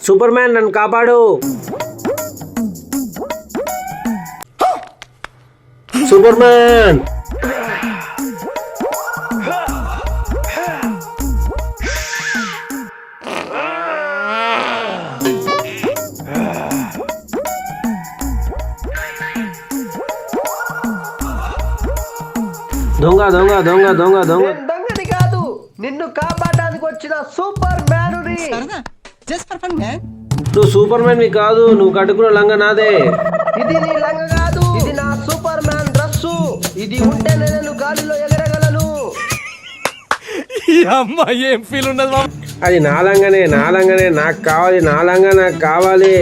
Super man నన్ను కాపాడు. Super man దొంగ దొంగ దొంగ దొంగ దొంగ. దొంగది కాదు, నిన్ను కాపాడడానికి వచ్చిన సూపర్ మ్యాన్. నువ్వు సూపర్ మ్యాన్ కాదు, నువ్వు కట్టుకున్న లంగా నాదే. ఇది నీ లంగ కాదు, ఇది నా సూపర్ మ్యాన్ డ్రెస్సు. ఇది ఉంటే నేను గాలిలో ఎగరగలను. ఏం ఫీల్ ఉండదు. అది నా లంగానే నాకు కావాలి, నా లంగా నాకు కావాలి.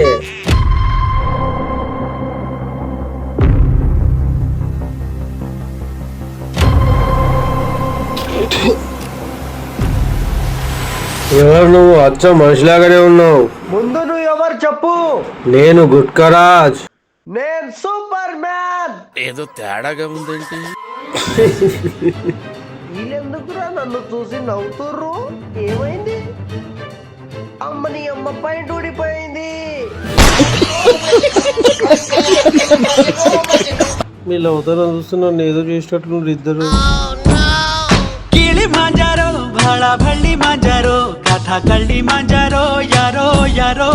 ఎవరు నువ్వు? అచ్చం మనిషిలాగానే ఉన్నావు. ముందు నువ్వు ఎవరు చెప్పు. నేను గుట్కరాజ్. నేను సూపర్ మ్యాన్. ఏదో తేడాగా ఉందేంటి? వీళ్ళెందుకురా నన్ను చూసి నవ్వుతుర్రు? ఏమైంది? అమ్మని అమ్మ పైన ఊడిపోయింది. వీళ్ళు అవతల చూస్తున్నారు, ఏదో చేసేటట్లు ఇద్దరు. ಗಿಳಿ ಮಾಂಜಾರೋ ಭಾಳ ಭಳ್ಳಿ ಮಾಂಜಾರೋ ಕಥಾ ಕಳ್ಳಿ ಮಾಂಜಾರೋ ಯಾರೋ ಯಾರೋ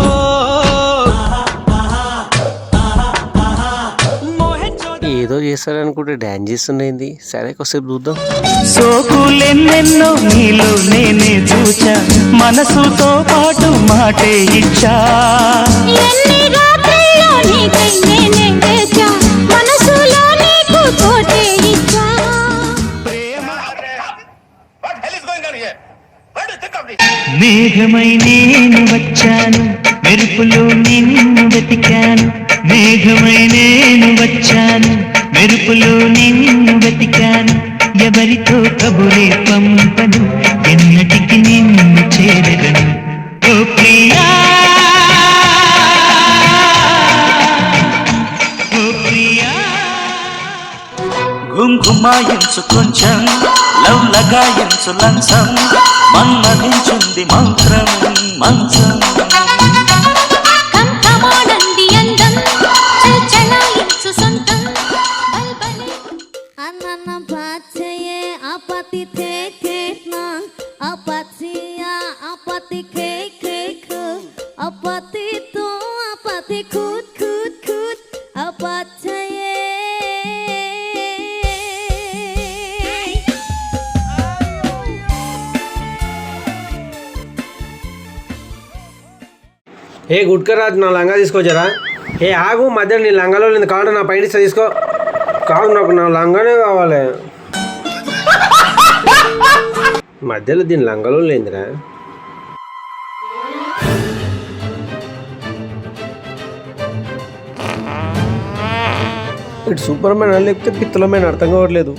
ఏదో చేస్తారనుకుంటే డాన్స్ చేస్తున్నాయింది. సరే కొద్దిసేపు చూద్దాం. సోకులెన్నెన్నో నీలో నేనే చూచా, మనసుతో పాటు మాటే ఇచ్చా. మేఘమై నేను వచ్చాను, మెరుపులో నిన్ను వెతికాను. మేఘమై నేను వచ్చాను, మెరుపులో నిన్ను వెతికాను. ఎవరితో కబురే పంపను, ఎన్నటికి నిన్ను చేరగను. ఓ ప్రియా, ఓ ప్రియా. గుంకుమాయించు కొంచెం, లవ్ లగాయించు లంచం. మన్మధించుంది మంత్రం మంచం. ఏ గుట్కరాజ్, నా లంగా తీసుకొచ్చారా? ఏ ఆగు, మధ్య నీ లంగాలో లేదు కావాలి, నా పైన తీసుకో. కాదు, నాకు నా లంగానే కావాలి. మధ్యలో దీని లంగాలో లేదురా. ఇటు సూపర్ మ్యాన్ లేకపోతే పిత్తల మ్యాన్ అర్థం కావట్లేదు.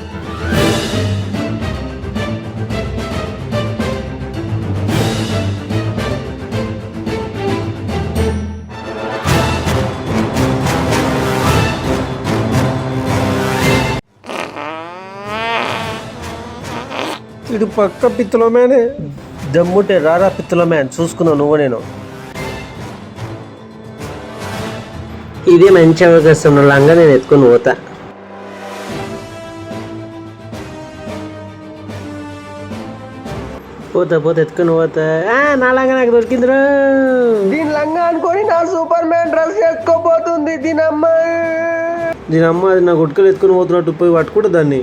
ఇటు పక్క పిత్తల మ్యానే. దమ్ముంటే రారా పిత్తల మ్యాన్, చూసుకున్నావు నువ్వు నేను. ఇదే మంచి అవకాశం, లంగా నేను ఎత్తుకొని పోతా. పోతా ఎత్తుకొని పోతా. నా లంగా నాకు దొరికిందిరా. దీని లంగా అనుకొని నా సూపర్ మ్యాన్ డ్రెస్ వేసుకోబోతుంది దీనమ్మ. అది నా గుట్కలు ఎత్తుకొని పోతున్నట్టు పోయి పట్టుకుంటా దాన్ని.